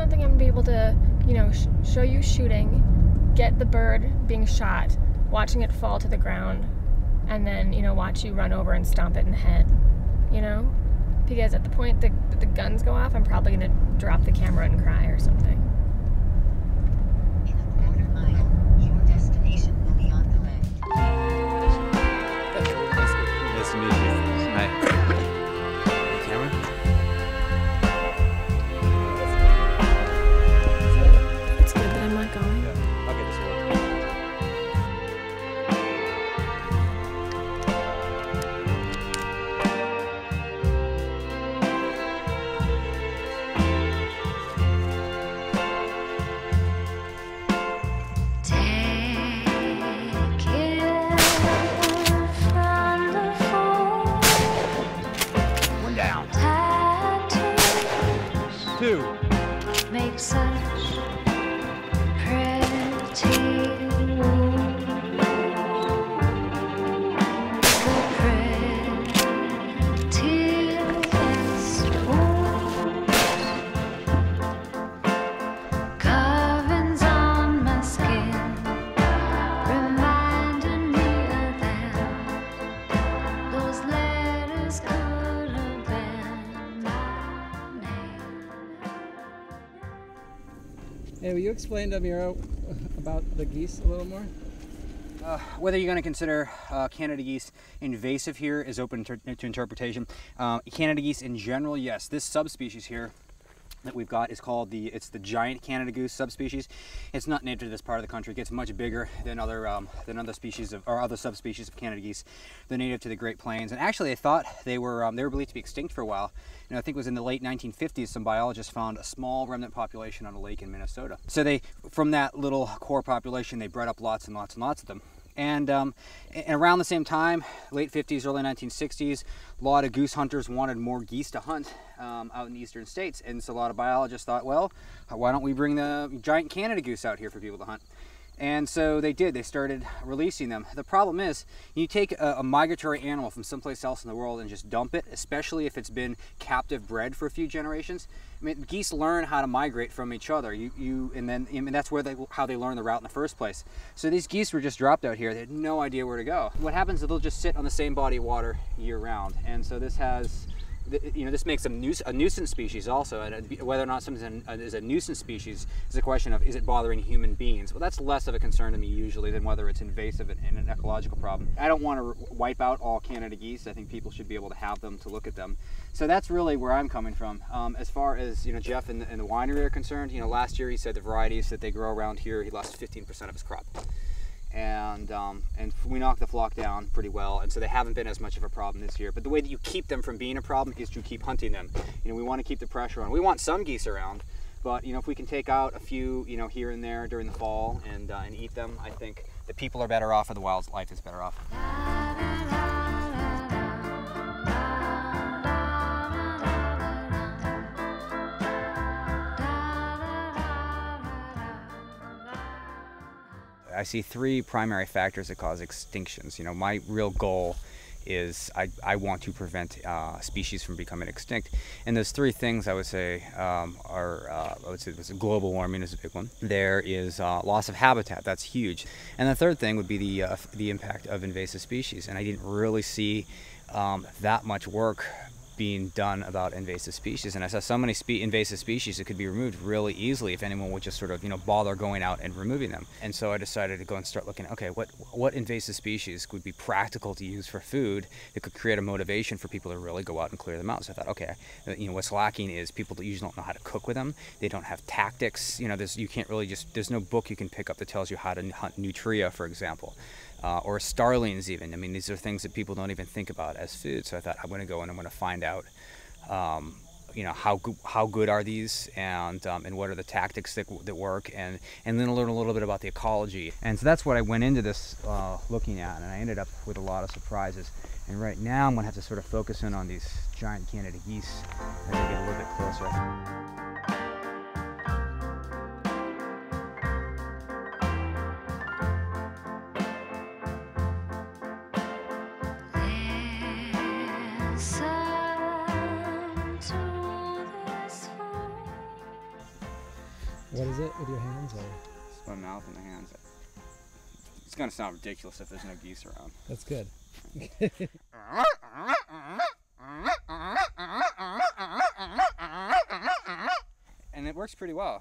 don't think I'm gonna be able to, you know, show you shooting, get the bird being shot, watching it fall to the ground, and then, you know, watch you run over and stomp it in the head, you know? Because at the point that the guns go off, I'm probably gonna drop the camera and cry or something. In a quarter mile, your destination will be on the left. Nice to meet you. Hi. Camera? It's good that I'm not going. Yeah. Okay, this will work. Two. Make such pretty wounds. The prettiest wounds. Carvings on my skin, reminding me of them. Those letters could have been my name. Hey, will you explain to Miro about the geese a little more? Whether you're going to consider Canada geese invasive here is open to interpretation. Canada geese in general, yes. This subspecies here that we've got is called it's the giant Canada goose subspecies. It's not native to this part of the country. It gets much bigger than other species of, or other subspecies of Canada geese. They're native to the Great Plains, and actually I thought they were believed to be extinct for a while. You know, I think it was in the late 1950s some biologists found a small remnant population on a lake in Minnesota. So they, from that little core population, they bred up lots and lots and lots of them. And around the same time, late 50s, early 1960s, a lot of goose hunters wanted more geese to hunt out in the eastern states. And so a lot of biologists thought, well, why don't we bring the giant Canada goose out here for people to hunt? And so they did. They started releasing them. The problem is, you take a migratory animal from someplace else in the world and just dump it, especially if it's been captive bred for a few generations. I mean, geese learn how to migrate from each other. And that's where how they learn the route in the first place. So these geese were just dropped out here. They had no idea where to go. What happens is they'll just sit on the same body of water year round. And so this has, you know, this makes them a nuisance species also. And whether or not something is a nuisance species is a question of, is it bothering human beings? Well, that's less of a concern to me usually than whether it's invasive and an ecological problem. I don't want to wipe out all Canada geese. I think people should be able to have them to look at them. So that's really where I'm coming from. As far as, you know, Jeff and the winery are concerned, you know, last year he said the varieties that they grow around here, he lost 15% of his crop. And we knocked the flock down pretty well, and so they haven't been as much of a problem this year. But the way that you keep them from being a problem is to keep hunting them. You know, we want to keep the pressure on. We want some geese around, but you know, if we can take out a few, you know, here and there during the fall and eat them, I think the people are better off, and the wildlife is better off. I see three primary factors that cause extinctions. You know, my real goal is I want to prevent species from becoming extinct. And those three things I would say global warming is a big one. There is loss of habitat, that's huge. And the third thing would be the impact of invasive species. And I didn't really see that much work being done about invasive species, and I saw so many invasive species that could be removed really easily if anyone would just sort of, you know, bother going out and removing them. And so I decided to go and start looking, okay, what invasive species would be practical to use for food that could create a motivation for people to really go out and clear them out. So I thought, okay, you know, what's lacking is people that usually don't know how to cook with them. They don't have tactics. You know, there's no book you can pick up that tells you how to hunt nutria, for example. Or starlings even. I mean, these are things that people don't even think about as food. So I thought, I'm going to go and I'm going to find out, you know, how good are these, and what are the tactics that work, and then learn a little bit about the ecology. And so that's what I went into this looking at, and I ended up with a lot of surprises. And right now I'm going to have to sort of focus in on these giant Canada geese as I get a little bit closer. What is it with your hands? Or? It's my mouth and the hands. It's gonna sound ridiculous if there's no geese around. That's good. And it works pretty well.